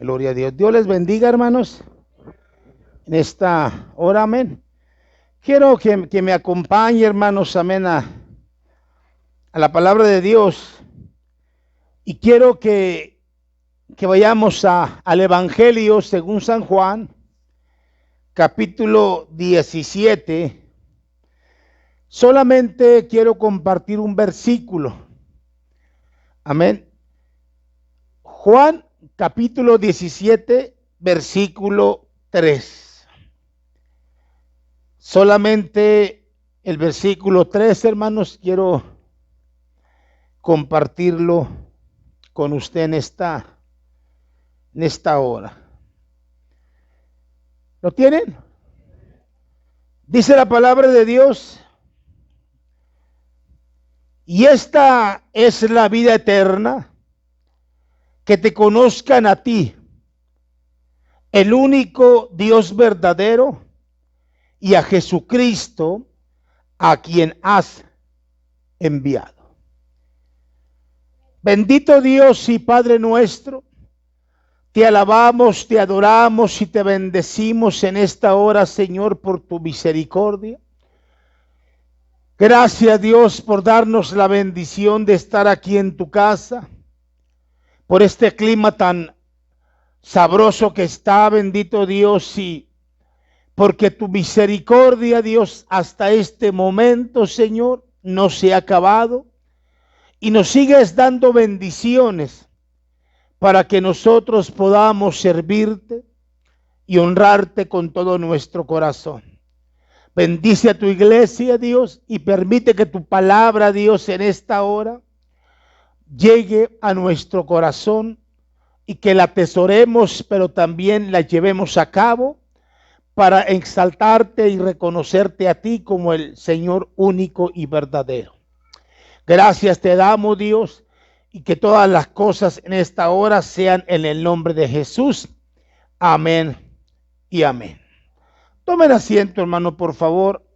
Gloria a Dios. Dios les bendiga, hermanos, en esta hora, amén. Quiero que me acompañe, hermanos, amén, a la palabra de Dios. Y quiero que vayamos al Evangelio según San Juan, capítulo 17. Solamente quiero compartir un versículo. Amén. Juan, capítulo 17, versículo 3. Solamente el versículo 3, hermanos, quiero compartirlo con usted en esta hora. ¿Lo tienen? Dice la palabra de Dios: y esta es la vida eterna, que te conozcan a ti, el único Dios verdadero, y a Jesucristo, a quien has enviado. Bendito Dios y Padre nuestro, te alabamos, te adoramos y te bendecimos en esta hora, Señor, por tu misericordia. Gracias, Dios, por darnos la bendición de estar aquí en tu casa, por este clima tan sabroso que está, bendito Dios, y porque tu misericordia, Dios, hasta este momento, Señor, no se ha acabado, y nos sigues dando bendiciones para que nosotros podamos servirte y honrarte con todo nuestro corazón. Bendice a tu iglesia, Dios, y permite que tu palabra, Dios, en esta hora llegue a nuestro corazón y que la atesoremos, pero también la llevemos a cabo para exaltarte y reconocerte a ti como el Señor único y verdadero. Gracias te damos, Dios, y que todas las cosas en esta hora sean en el nombre de Jesús. Amén y amén. Tomen asiento, hermano, por favor.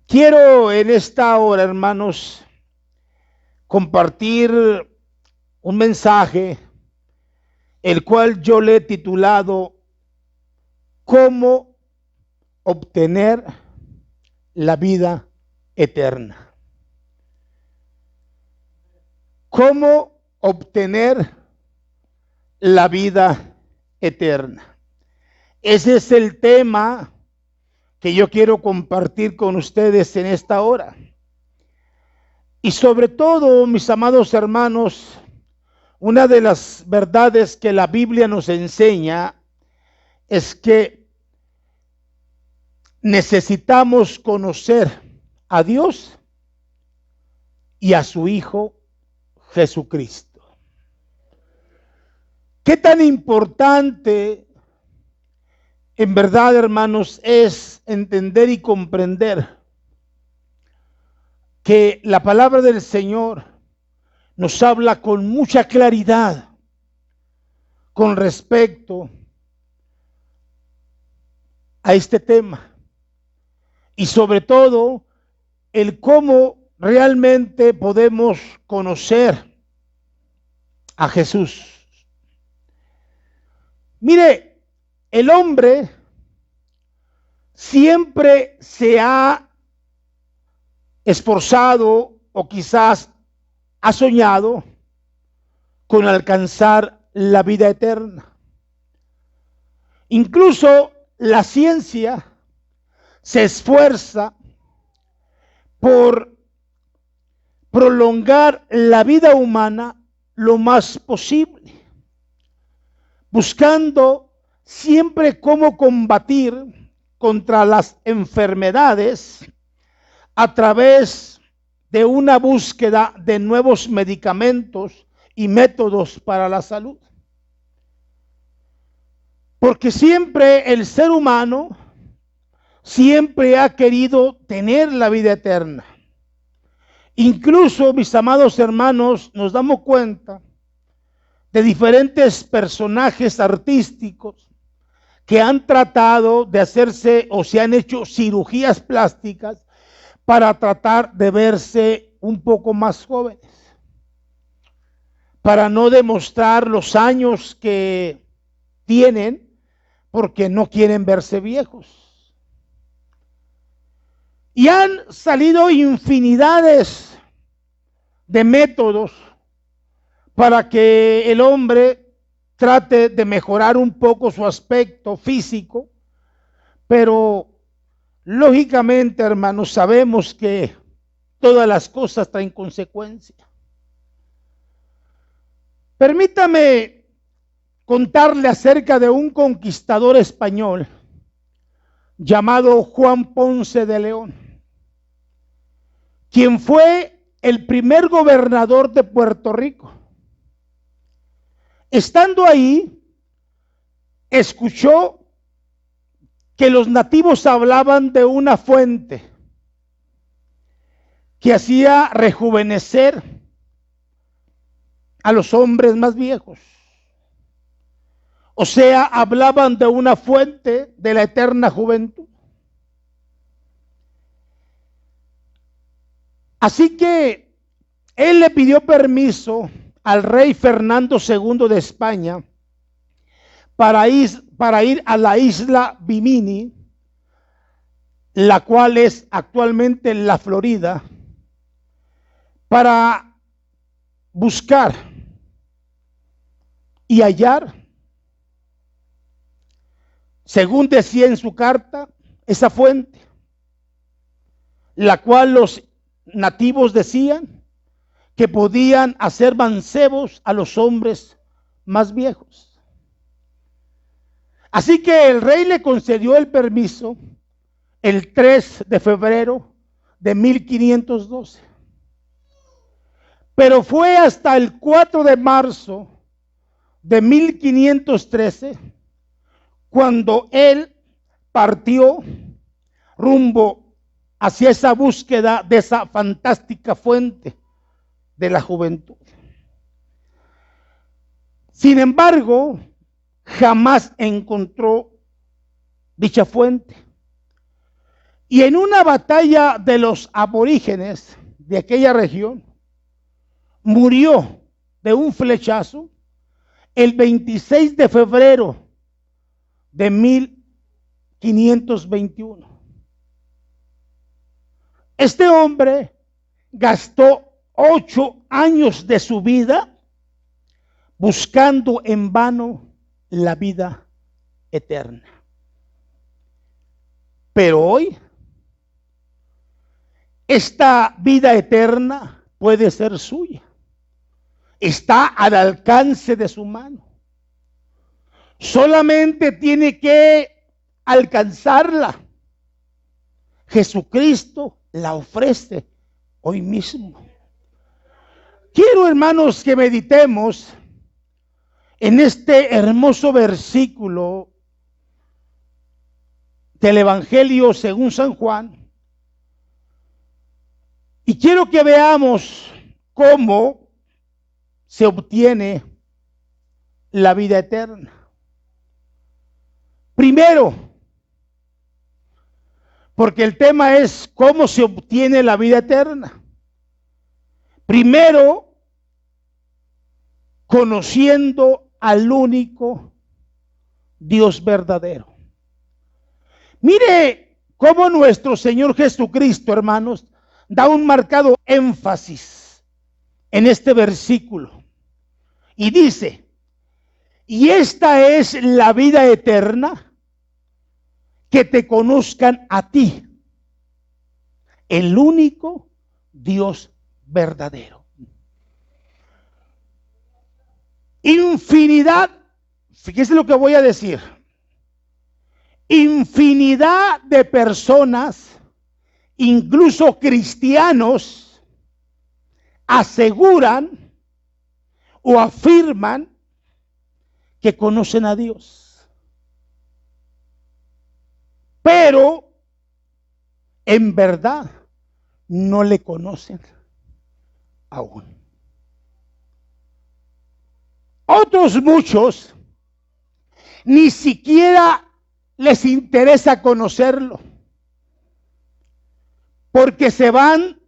Quiero en esta hora, hermanos, compartir un mensaje, el cual yo le he titulado ¿Cómo obtener la vida eterna? ¿Cómo obtener la vida eterna? Ese es el tema que yo quiero compartir con ustedes en esta hora. Y sobre todo, mis amados hermanos, una de las verdades que la Biblia nos enseña es que necesitamos conocer a Dios y a su Hijo Jesucristo. ¿Qué tan importante en verdad, hermanos, es entender y comprender que la palabra del Señor nos habla con mucha claridad con respecto a este tema? Y sobre todo, el cómo realmente podemos conocer a Jesús. Mire, el hombre siempre se ha esforzado o quizás ha soñado con alcanzar la vida eterna. Incluso la ciencia se esfuerza por prolongar la vida humana lo más posible, buscando siempre cómo combatir contra las enfermedades a través de una búsqueda de nuevos medicamentos y métodos para la salud. Porque siempre el ser humano siempre ha querido tener la vida eterna. Incluso, mis amados hermanos, nos damos cuenta de diferentes personajes artísticos que han tratado de hacerse o se han hecho cirugías plásticas para tratar de verse un poco más jóvenes. para no demostrar los años que tienen, porque no quieren verse viejos. Y han salido infinidades de métodos para que el hombre trate de mejorar un poco su aspecto físico, pero lógicamente, hermanos, sabemos que todas las cosas traen consecuencias. Permítame contarle acerca de un conquistador español llamado Juan Ponce de León, quien fue el primer gobernador de Puerto Rico. Estando ahí, escuchó que los nativos hablaban de una fuente que hacía rejuvenecer a los hombres más viejos. O sea, hablaban de una fuente de la eterna juventud. Así que él le pidió permiso al rey Fernando II de España para ir a la isla Bimini, la cual es actualmente la Florida, para buscar y hallar, según decía en su carta, esa fuente, la cual los nativos decían que podían hacer mancebos a los hombres más viejos. Así que el rey le concedió el permiso el 3 de febrero de 1512. Pero fue hasta el 4 de marzo de 1513 cuando él partió rumbo hacia esa búsqueda de esa fantástica fuente de la juventud. Sin embargo, jamás encontró dicha fuente. Y en una batalla de los aborígenes de aquella región, murió de un flechazo el 26 de febrero de 1521. Este hombre gastó 8 años de su vida buscando en vano la vida eterna. Pero hoy, esta vida eterna puede ser suya. Está al alcance de su mano. Solamente tiene que alcanzarla. Jesucristo la ofrece hoy mismo. Quiero, hermanos, que meditemos en este hermoso versículo del Evangelio según San Juan. Y quiero que veamos cómo se obtiene la vida eterna. Primero, porque el tema es cómo se obtiene la vida eterna. Primero, conociendo al único Dios verdadero. Mire cómo nuestro Señor Jesucristo, hermanos, da un marcado énfasis en este versículo. Y dice, y esta es la vida eterna, que te conozcan a ti, el único Dios verdadero. Infinidad, fíjese lo que voy a decir, infinidad de personas, incluso cristianos, aseguran o afirman que conocen a Dios, pero en verdad no le conocen aún. Otros muchos ni siquiera les interesa conocerlo, porque se van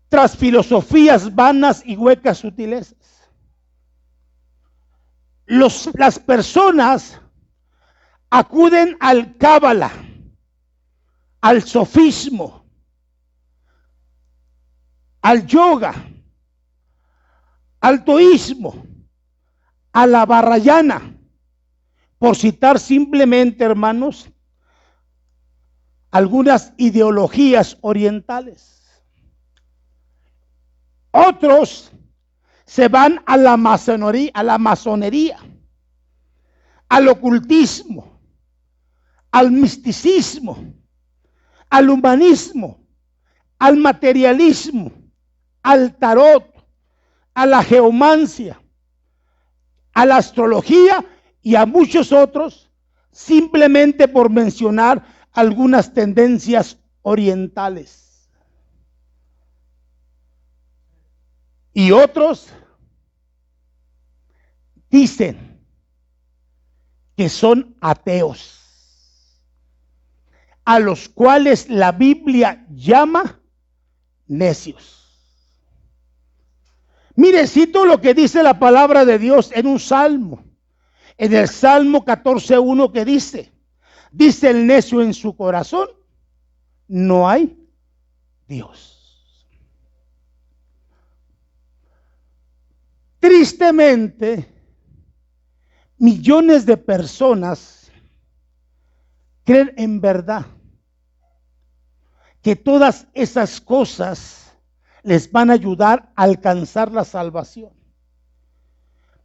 tras filosofías vanas y huecas sutilezas. Las personas acuden al cábala, al sofismo, al yoga, al toísmo, a la varayana, por citar simplemente, hermanos, algunas ideologías orientales. Otros se van a la masonería, al ocultismo, al misticismo, al humanismo, al materialismo, al tarot, a la geomancia, a la astrología y a muchos otros, simplemente por mencionar algunas tendencias orientales. Y otros dicen que son ateos, a los cuales la Biblia llama necios. Mire, cito lo que dice la palabra de Dios en un salmo, en el Salmo 14:1, que dice el necio en su corazón, no hay Dios. Tristemente, millones de personas creen en verdad que todas esas cosas les van a ayudar a alcanzar la salvación.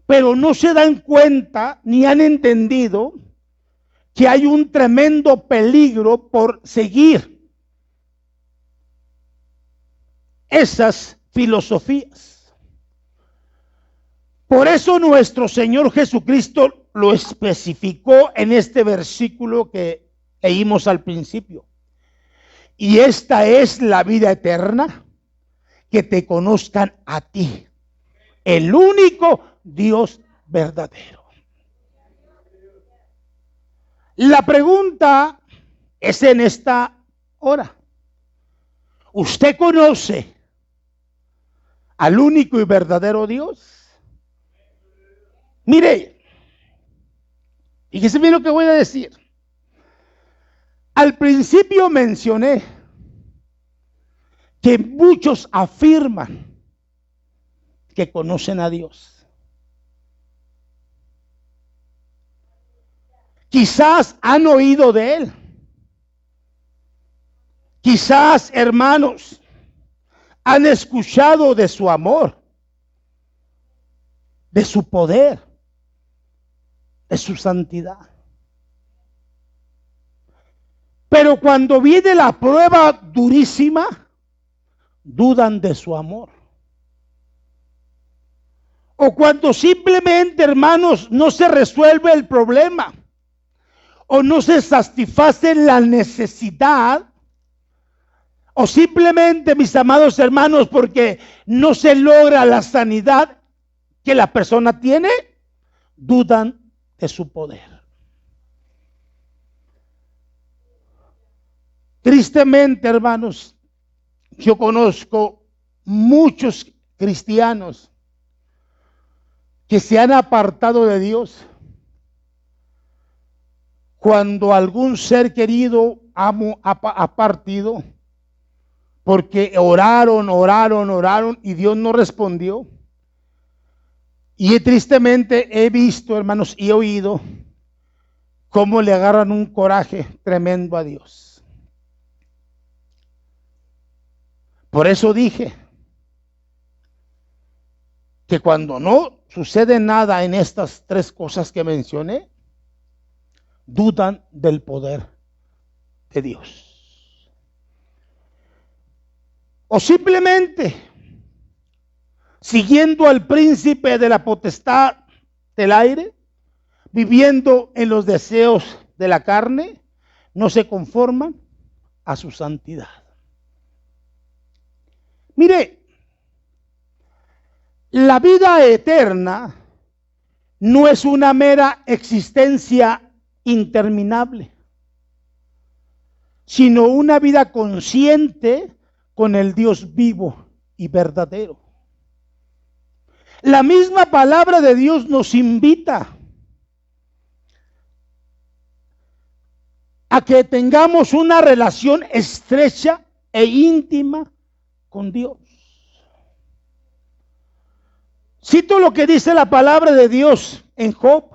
Pero no se dan cuenta ni han entendido que hay un tremendo peligro por seguir esas filosofías. Por eso nuestro Señor Jesucristo lo especificó en este versículo que leímos al principio. Y esta es la vida eterna, que te conozcan a ti, el único Dios verdadero. La pregunta es en esta hora: ¿usted conoce al único y verdadero Dios? Mire, fíjese bien lo que voy a decir. Al principio mencioné que muchos afirman que conocen a Dios. Quizás han oído de Él. Quizás, hermanos, han escuchado de su amor, de su poder, de su santidad. Pero cuando viene la prueba durísima, dudan de su amor. O cuando simplemente, hermanos, no se resuelve el problema, o no se satisface la necesidad, o simplemente, mis amados hermanos, porque no se logra la sanidad que la persona tiene, dudan de su poder. Tristemente, hermanos, yo conozco muchos cristianos que se han apartado de Dios cuando algún ser querido ha partido, porque oraron y Dios no respondió. Y tristemente he visto, hermanos, y he oído cómo le agarran un coraje tremendo a Dios. Por eso dije que cuando no sucede nada en estas tres cosas que mencioné, dudan del poder de Dios. O simplemente, siguiendo al príncipe de la potestad del aire, viviendo en los deseos de la carne, no se conforman a su santidad. Mire, la vida eterna no es una mera existencia interminable, sino una vida consciente con el Dios vivo y verdadero. La misma palabra de Dios nos invita a que tengamos una relación estrecha e íntima con Dios. Cito lo que dice la palabra de Dios en Job,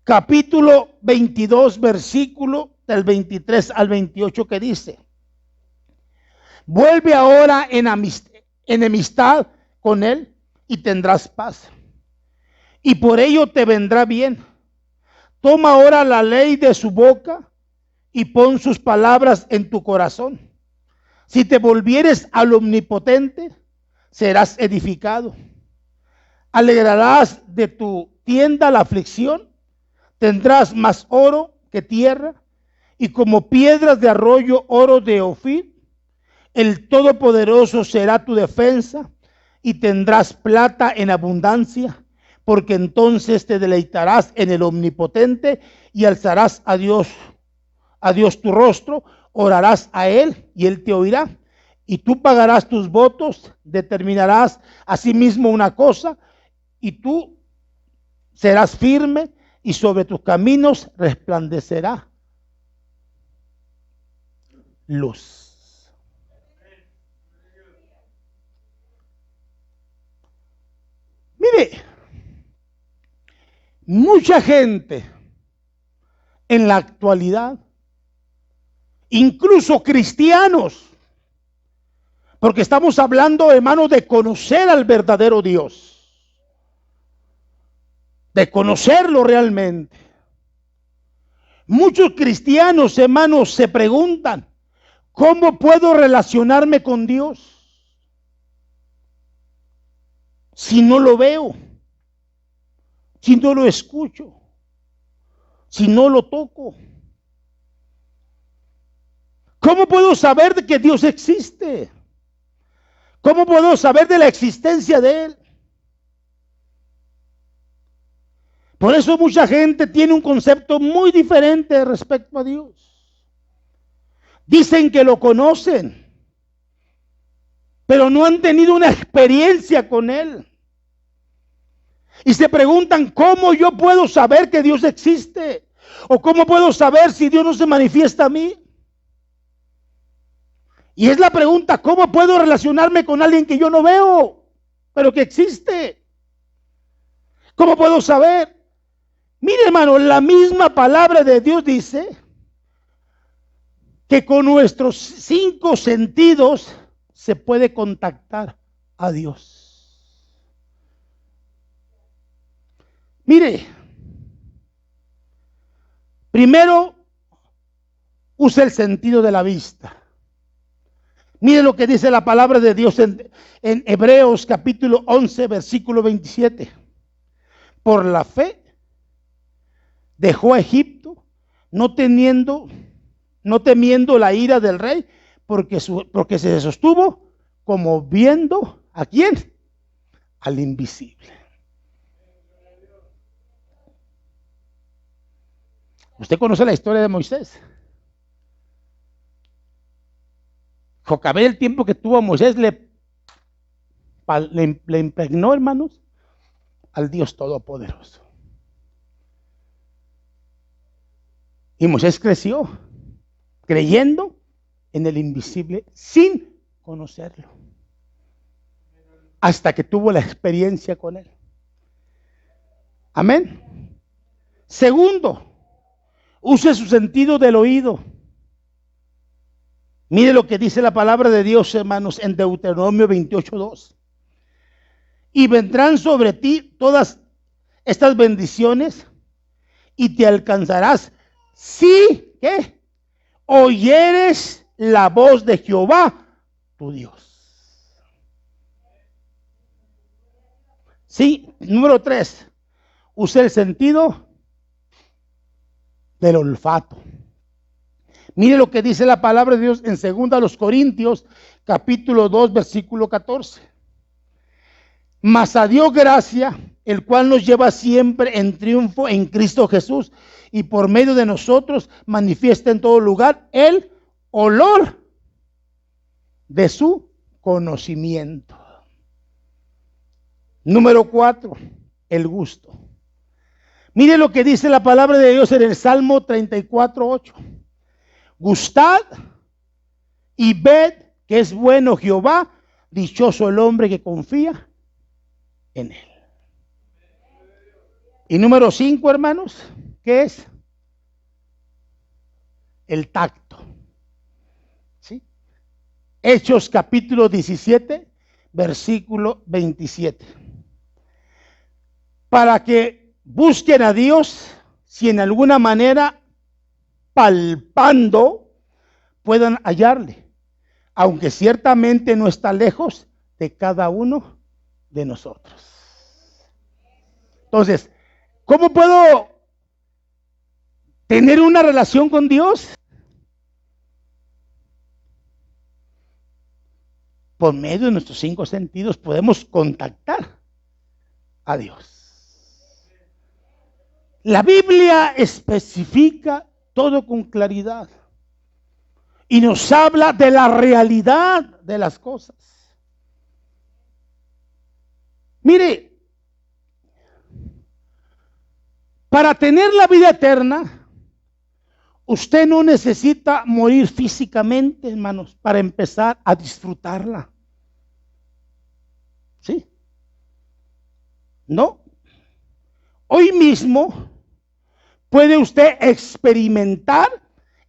capítulo 22, versículo del 23 al 28, que dice: vuelve ahora en enemistad con él y tendrás paz, y por ello te vendrá bien. Toma ahora la ley de su boca y pon sus palabras en tu corazón. Si te volvieres al Omnipotente, serás edificado. Alegrarás de tu tienda la aflicción, tendrás más oro que tierra, y como piedras de arroyo, oro de Ofir. El Todopoderoso será tu defensa, y tendrás plata en abundancia, porque entonces te deleitarás en el Omnipotente y alzarás a Dios tu rostro, orarás a Él y Él te oirá. Y tú pagarás tus votos, determinarás asimismo una cosa, y tú serás firme, y sobre tus caminos resplandecerá luz. Mire, mucha gente en la actualidad, incluso cristianos, porque estamos hablando, hermano, de conocer al verdadero Dios, de conocerlo realmente. Muchos cristianos, hermanos, se preguntan: ¿cómo puedo relacionarme con Dios si no lo veo, si no lo escucho, si no lo toco? ¿Cómo puedo saber de que Dios existe? ¿Cómo puedo saber de la existencia de Él? Por eso mucha gente tiene un concepto muy diferente respecto a Dios. Dicen que lo conocen, pero no han tenido una experiencia con Él. Y se preguntan: ¿cómo yo puedo saber que Dios existe? ¿O cómo puedo saber si Dios no se manifiesta a mí? Y es la pregunta: ¿cómo puedo relacionarme con alguien que yo no veo, pero que existe? ¿Cómo puedo saber? Mire, hermano, la misma palabra de Dios dice que con nuestros 5 sentidos se puede contactar a Dios. Mire, primero usa el sentido de la vista. Mire lo que dice la palabra de Dios en Hebreos capítulo 11, versículo 27. Por la fe dejó a Egipto, no temiendo la ira del rey, porque se sostuvo como viendo ¿a quién? Al invisible. Usted conoce la historia de Moisés. Jocabed, el tiempo que tuvo a Moisés, le impregnó, hermanos, al Dios Todopoderoso. Y Moisés creció creyendo en el invisible sin conocerlo, hasta que tuvo la experiencia con Él. Amén. Segundo, use su sentido del oído. Mire lo que dice la palabra de Dios, hermanos, en Deuteronomio 28:2. Y vendrán sobre ti todas estas bendiciones y te alcanzarás si, ¿qué? Oyeres la voz de Jehová, tu Dios. Sí, número 3, use el sentido del olfato. Mire lo que dice la palabra de Dios en 2 Corintios, capítulo 2, versículo 14. Mas a Dios gracia, el cual nos lleva siempre en triunfo en Cristo Jesús, y por medio de nosotros manifiesta en todo lugar el olor de su conocimiento. Número 4, el gusto. Mire lo que dice la palabra de Dios en el Salmo 34:8. Gustad y ved que es bueno Jehová, dichoso el hombre que confía en él. Y número 5, hermanos, ¿qué es? El tacto. ¿Sí? Hechos capítulo 17, versículo 27. Para que busquen a Dios, si en alguna manera palpando puedan hallarle, aunque ciertamente no está lejos de cada uno de nosotros. Entonces, ¿cómo puedo tener una relación con Dios? Por medio de nuestros 5 sentidos podemos contactar a Dios. La Biblia especifica todo con claridad y nos habla de la realidad de las cosas. Mire, para tener la vida eterna, usted no necesita morir físicamente, hermanos, para empezar a disfrutarla. ¿Sí? No. Hoy mismo puede usted experimentar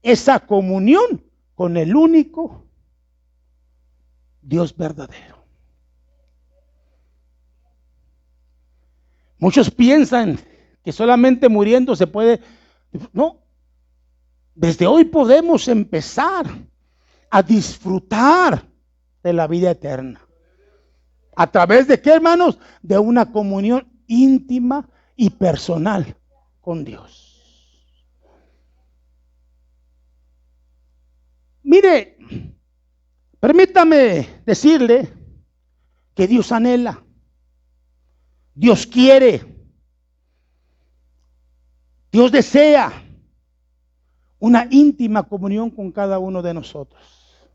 esa comunión con el único Dios verdadero. Muchos piensan que solamente muriendo se puede. No. Desde hoy podemos empezar a disfrutar de la vida eterna. ¿A través de qué, hermanos? De una comunión íntima y personal con Dios. Mire, permítame decirle que Dios anhela, Dios quiere, Dios desea una íntima comunión con cada uno de nosotros.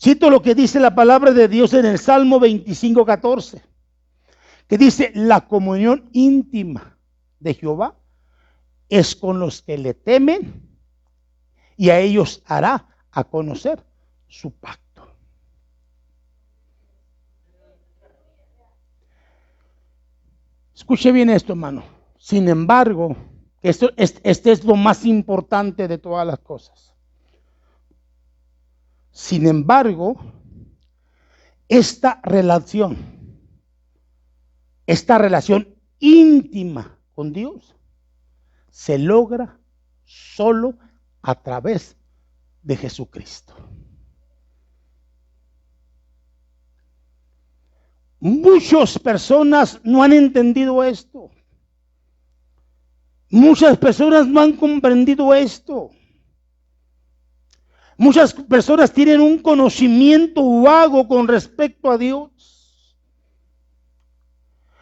Cito lo que dice la palabra de Dios en el Salmo 25:14, que dice: la comunión íntima de Jehová es con los que le temen, y a ellos hará a conocer su pacto. Escuche bien esto, hermano. Sin embargo, este es lo más importante de todas las cosas. Sin embargo, esta relación íntima con Dios se logra solo a través de Jesucristo. Muchas personas no han entendido esto. Muchas personas no han comprendido esto. Muchas personas tienen un conocimiento vago con respecto a Dios.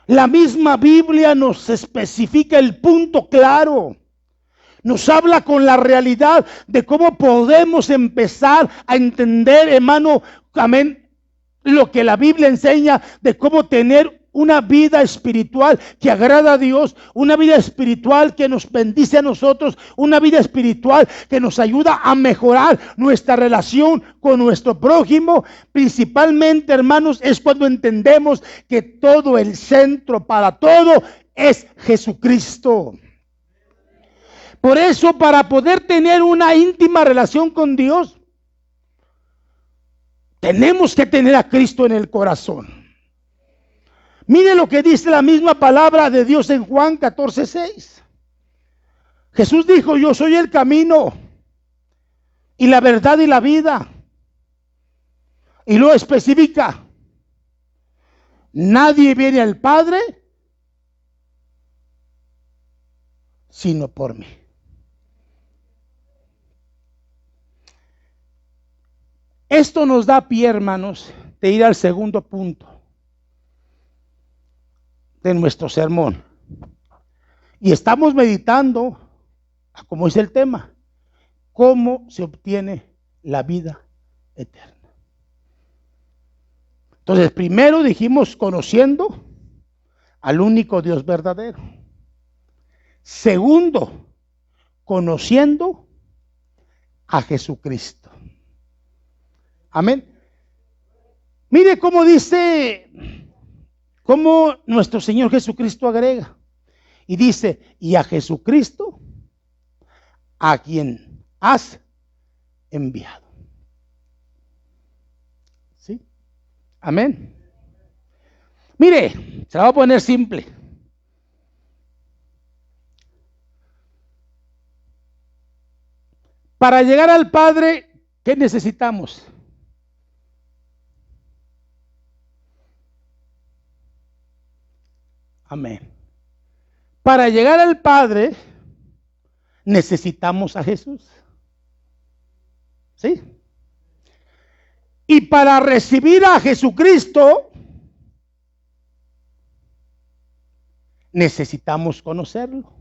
La misma Biblia nos especifica el punto claro. Nos habla con la realidad de cómo podemos empezar a entender, hermano, amén, lo que la Biblia enseña de cómo tener una vida espiritual que agrada a Dios, una vida espiritual que nos bendice a nosotros, una vida espiritual que nos ayuda a mejorar nuestra relación con nuestro prójimo. Principalmente, hermanos, es cuando entendemos que todo el centro para todo es Jesucristo. Por eso, para poder tener una íntima relación con Dios, tenemos que tener a Cristo en el corazón. Mire lo que dice la misma palabra de Dios en Juan 14:6. Jesús dijo: yo soy el camino y la verdad y la vida. Y lo especifica: nadie viene al Padre sino por mí. Esto nos da pie, hermanos, de ir al segundo punto de nuestro sermón. Y estamos meditando, como dice el tema, cómo se obtiene la vida eterna. Entonces, primero dijimos conociendo al único Dios verdadero. Segundo, conociendo a Jesucristo. Amén. Mire cómo dice, cómo nuestro Señor Jesucristo agrega. Y dice, y a Jesucristo, a quien has enviado. ¿Sí? Amén. Mire, se la voy a poner simple. Para llegar al Padre, ¿qué necesitamos? Amén. Para llegar al Padre, necesitamos a Jesús. ¿Sí? Y para recibir a Jesucristo, necesitamos conocerlo.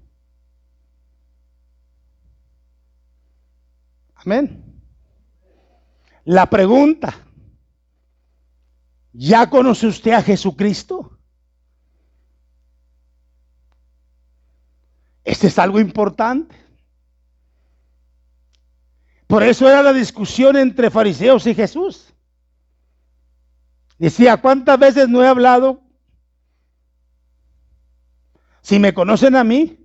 Amén. La pregunta, ¿ya conoce usted a Jesucristo? Este es algo importante. Por eso era la discusión entre fariseos y Jesús. Decía, ¿cuántas veces no he hablado? Si me conocen a mí,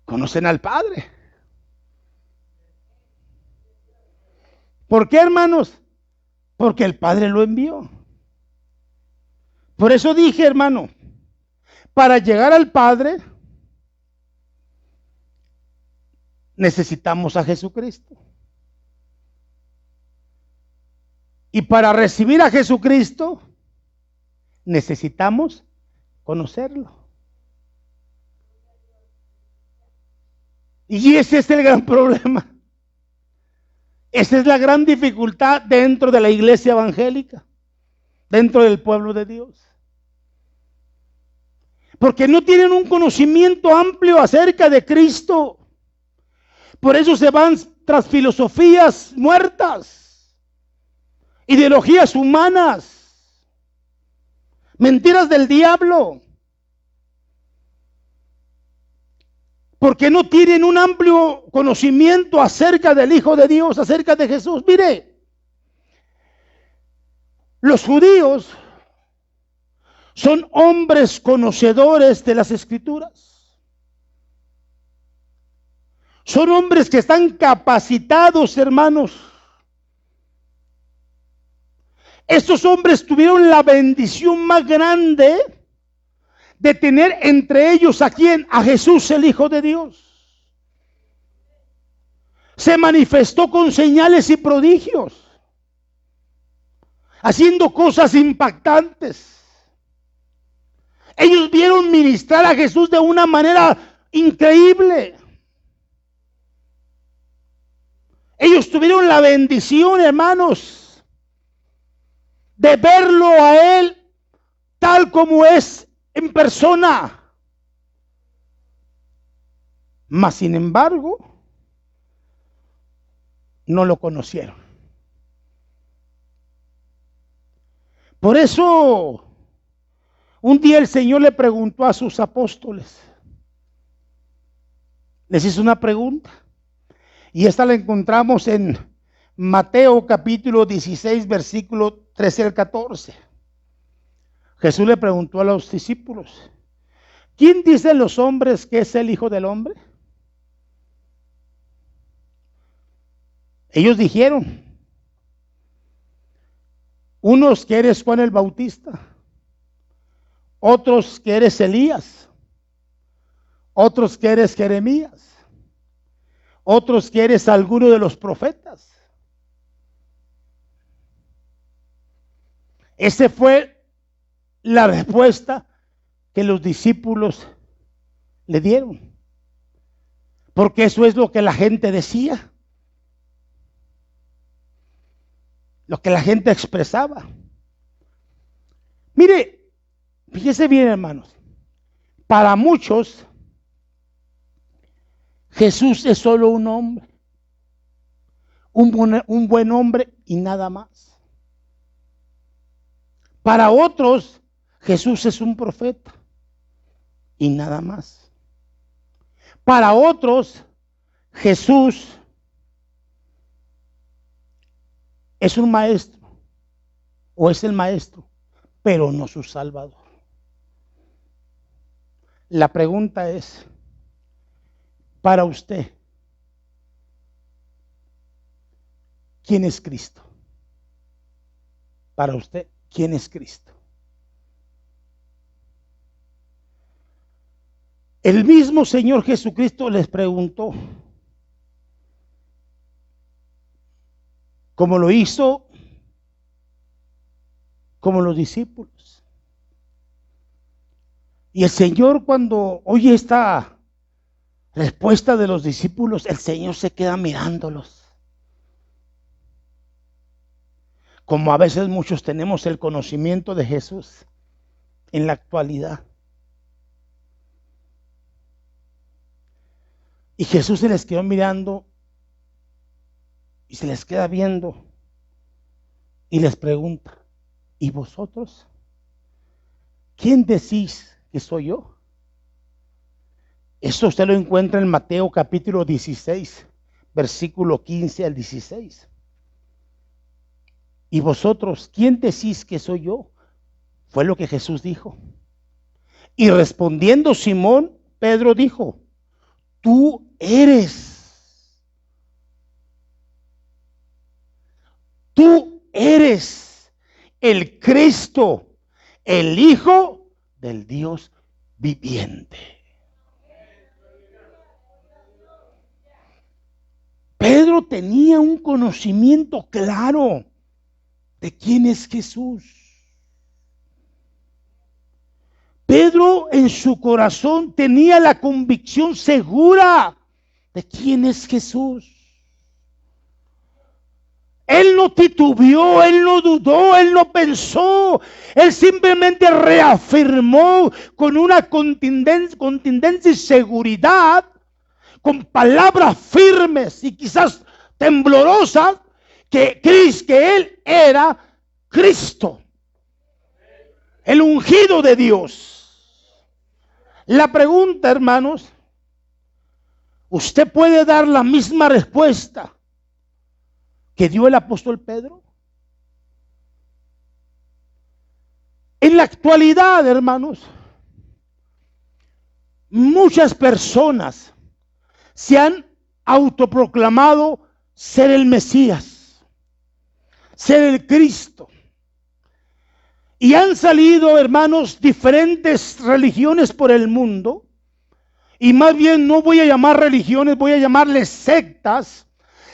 conocen al Padre. ¿Por qué, hermanos? Porque el Padre lo envió. Por eso dije, hermano, para llegar al Padre, necesitamos a Jesucristo. Y para recibir a Jesucristo, necesitamos conocerlo. Y ese es el gran problema. Esa es la gran dificultad dentro de la iglesia evangélica, dentro del pueblo de Dios. Porque no tienen un conocimiento amplio acerca de Cristo. Por eso se van tras filosofías muertas, ideologías humanas, mentiras del diablo. Porque no tienen un amplio conocimiento acerca del Hijo de Dios, acerca de Jesús. Mire, los judíos son hombres conocedores de las Escrituras. Son hombres que están capacitados, hermanos. Estos hombres tuvieron la bendición más grande de tener entre ellos a quién, a Jesús, el Hijo de Dios. Se manifestó con señales y prodigios, haciendo cosas impactantes. Ellos vieron ministrar a Jesús de una manera increíble. Ellos tuvieron la bendición, hermanos, de verlo a Él tal como es en persona. Mas sin embargo, no lo conocieron. Por eso, un día el Señor le preguntó a sus apóstoles. Les hizo una pregunta. Y esta la encontramos en Mateo capítulo 16, versículo 13 al 14. Jesús le preguntó a los discípulos, ¿quién dicen los hombres que es el Hijo del Hombre? Ellos dijeron, unos que eres Juan el Bautista, otros que eres Elías, otros que eres Jeremías, otros que eres alguno de los profetas. Esa fue la respuesta que los discípulos le dieron. Porque eso es lo que la gente decía. Lo que la gente expresaba. Mire, fíjese bien, hermanos. Para muchos, Jesús es solo un hombre. Un buen hombre y nada más. Para otros, Jesús es un profeta y nada más. Para otros, Jesús es un maestro o es el maestro, pero no su Salvador. La pregunta es, para usted, ¿quién es Cristo? Para usted, ¿quién es Cristo? El mismo Señor Jesucristo les preguntó, como lo hizo como los discípulos. Y el Señor, cuando oye esta respuesta de los discípulos, el Señor se queda mirándolos. Como a veces muchos tenemos el conocimiento de Jesús en la actualidad. Y Jesús se les quedó mirando y se les queda viendo y les pregunta, ¿y vosotros? ¿Quién decís que soy yo? Eso usted lo encuentra en Mateo capítulo 16, versículo 15 al 16. ¿Y vosotros, quién decís que soy yo? Fue lo que Jesús dijo. Y respondiendo Simón, Pedro dijo, tú eres el Cristo, el Hijo del Dios viviente. Pedro tenía un conocimiento claro de quién es Jesús. Pedro en su corazón tenía la convicción segura de quién es Jesús. Él no titubeó, él no dudó, él no pensó. Él simplemente reafirmó con una contundencia y seguridad, con palabras firmes y quizás temblorosas, que él era Cristo, el ungido de Dios. La pregunta, hermanos, ¿usted puede dar la misma respuesta que dio el apóstol Pedro? En la actualidad, hermanos, muchas personas se han autoproclamado ser el Mesías, ser el Cristo. Y han salido, hermanos, diferentes religiones por el mundo. Y más bien no voy a llamar religiones, voy a llamarles sectas.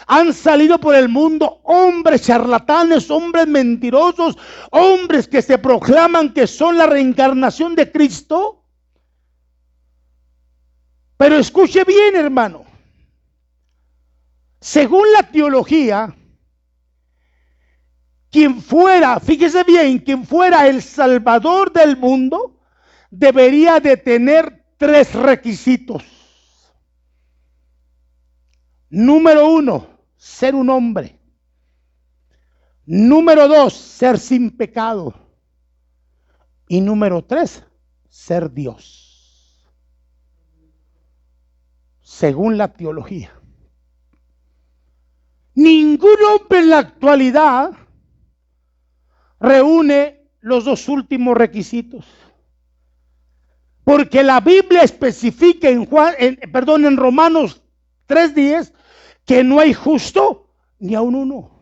Han salido por el mundo hombres charlatanes, hombres mentirosos, hombres que se proclaman que son la reencarnación de Cristo. Pero escuche bien, hermano. Según la teología, quien fuera, fíjese bien, quien fuera el Salvador del mundo, debería de tener 3 requisitos. Número 1, ser un hombre. Número 2, ser sin pecado. Y número 3, ser Dios. Según la teología. Ningún hombre en la actualidad reúne los 2 últimos requisitos. Porque la Biblia especifica en Romanos 3:10 que no hay justo ni aun uno.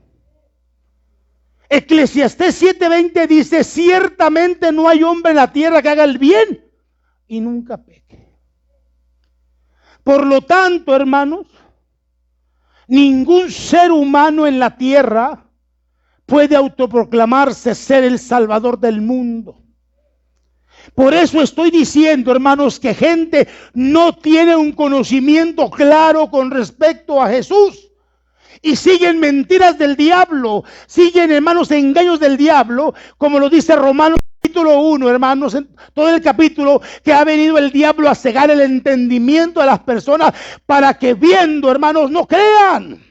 Eclesiastés 7:20 dice, ciertamente no hay hombre en la tierra que haga el bien y nunca peque. Por lo tanto, hermanos, ningún ser humano en la tierra puede autoproclamarse ser el Salvador del mundo. Por eso estoy diciendo, hermanos, que gente no tiene un conocimiento claro con respecto a Jesús y siguen mentiras del diablo, siguen, hermanos, engaños del diablo, como lo dice Romanos capítulo 1, hermanos, en todo el capítulo, que ha venido el diablo a cegar el entendimiento de las personas para que viendo, hermanos, no crean.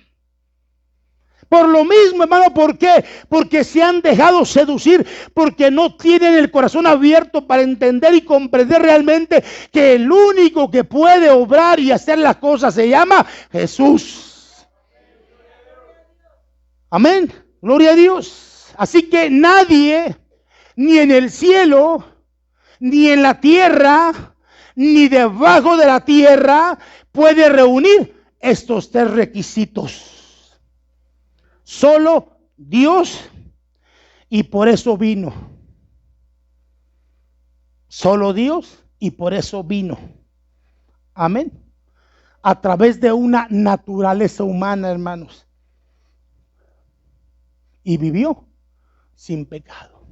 Por lo mismo, hermano, ¿por qué? Porque se han dejado seducir, porque no tienen el corazón abierto para entender y comprender realmente que el único que puede obrar y hacer las cosas se llama Jesús. Amén. Gloria a Dios. Así que nadie, ni en el cielo, ni en la tierra, ni debajo de la tierra, puede reunir estos tres requisitos. Solo Dios, y por eso vino. Solo Dios, y por eso vino. Amén. A través de una naturaleza humana, hermanos. Y vivió sin pecado.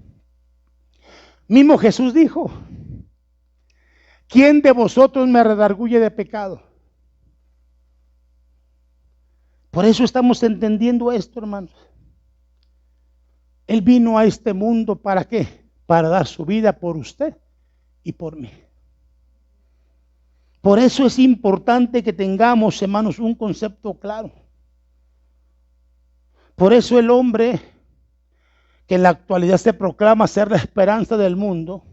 Mismo Jesús dijo: ¿quién de vosotros me redarguye de pecado? Por eso estamos entendiendo esto, hermanos. Él vino a este mundo, ¿para qué? Para dar su vida por usted y por mí. Por eso es importante que tengamos, hermanos, un concepto claro. Por eso el hombre que en la actualidad se proclama ser la esperanza del mundo,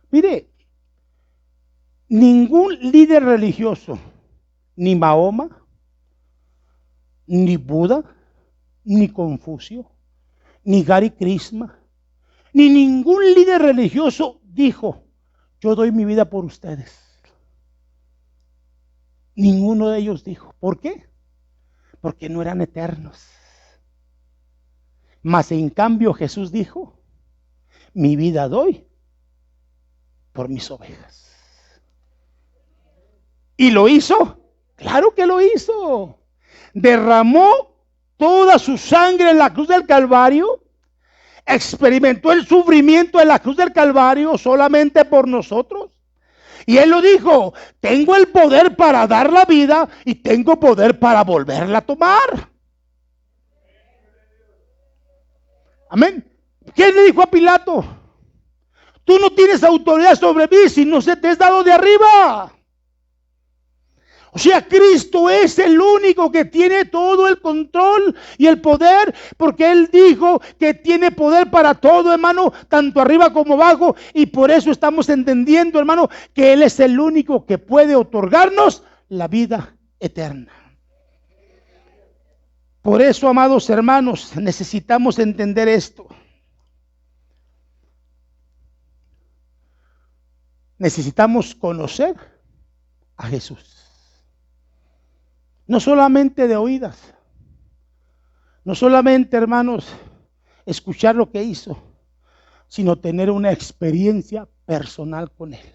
mire, ningún líder religioso, ni Mahoma, ni Buda, ni Confucio, ni Gary Krishna, ni ningún líder religioso dijo: yo doy mi vida por ustedes. Ninguno de ellos dijo. ¿Por qué? Porque no eran eternos. Mas en cambio Jesús dijo: mi vida doy por mis ovejas. ¿Y lo hizo? Claro que lo hizo. Derramó toda su sangre en la cruz del Calvario. Experimentó el sufrimiento en la cruz del Calvario solamente por nosotros. Y Él lo dijo: tengo el poder para dar la vida y tengo poder para volverla a tomar. Amén. ¿Quién le dijo a Pilato? Tú no tienes autoridad sobre mí si no se te es dado de arriba. O sea, Cristo es el único que tiene todo el control y el poder, porque Él dijo que tiene poder para todo, hermano, tanto arriba como abajo, y por eso estamos entendiendo, hermano, que Él es el único que puede otorgarnos la vida eterna. Por eso, amados hermanos, necesitamos entender esto. Necesitamos conocer a Jesús. No solamente de oídas, no solamente, hermanos, escuchar lo que hizo, sino tener una experiencia personal con Él.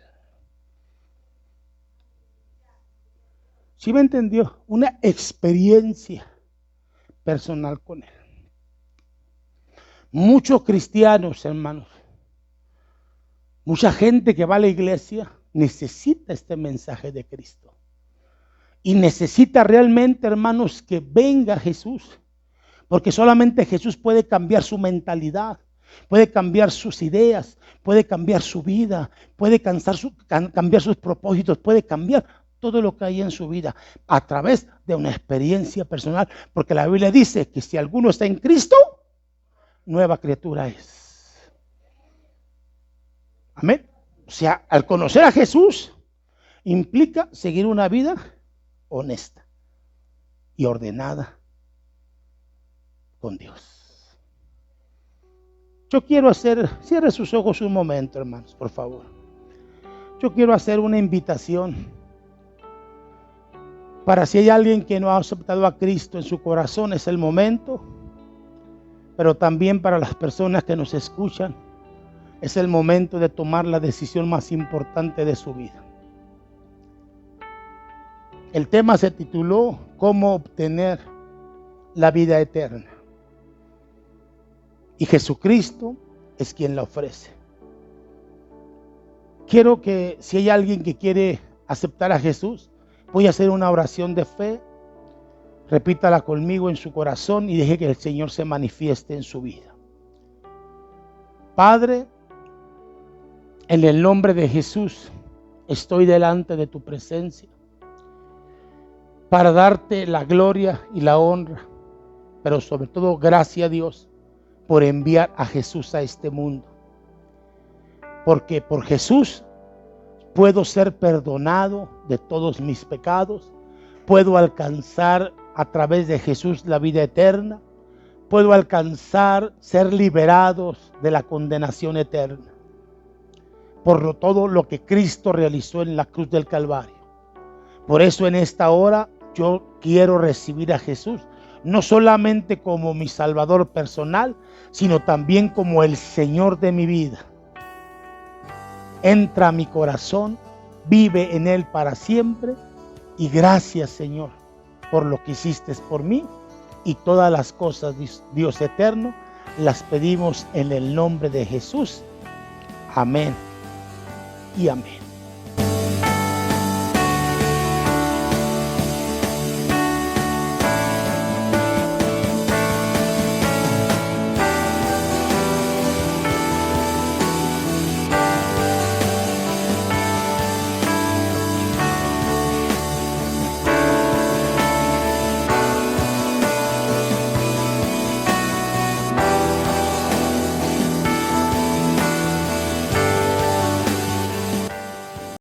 ¿Sí me entendió? Una experiencia personal con Él. Muchos cristianos, hermanos, mucha gente que va a la iglesia necesita este mensaje de Cristo. Y necesita realmente, hermanos, que venga Jesús. Porque solamente Jesús puede cambiar su mentalidad, puede cambiar sus ideas, puede cambiar su vida, puede cambiar sus propósitos, puede cambiar todo lo que hay en su vida a través de una experiencia personal. Porque la Biblia dice que si alguno está en Cristo, nueva criatura es. Amén. O sea, al conocer a Jesús implica seguir una vida honesta y ordenada con Dios. Yo quiero cierre sus ojos un momento, hermanos, por favor. Yo quiero hacer una invitación para si hay alguien que no ha aceptado a Cristo en su corazón, es el momento. Pero también para las personas que nos escuchan, es el momento de tomar la decisión más importante de su vida. El tema se tituló ¿Cómo obtener la vida eterna? Y Jesucristo es quien la ofrece. Quiero que si hay alguien que quiere aceptar a Jesús, voy a hacer una oración de fe. Repítala conmigo en su corazón y deje que el Señor se manifieste en su vida. Padre, en el nombre de Jesús, estoy delante de tu presencia. para darte la gloria y la honra, pero sobre todo gracias a Dios por enviar a Jesús a este mundo, porque por Jesús puedo ser perdonado de todos mis pecados, puedo alcanzar a través de Jesús la vida eterna, puedo alcanzar ser liberados de la condenación eterna, por todo lo que Cristo realizó en la cruz del Calvario. Por eso en esta hora yo quiero recibir a Jesús, no solamente como mi Salvador personal, sino también como el Señor de mi vida. Entra a mi corazón, vive en él para siempre, y gracias, Señor, por lo que hiciste por mí, y todas las cosas, Dios eterno, las pedimos en el nombre de Jesús. Amén y amén.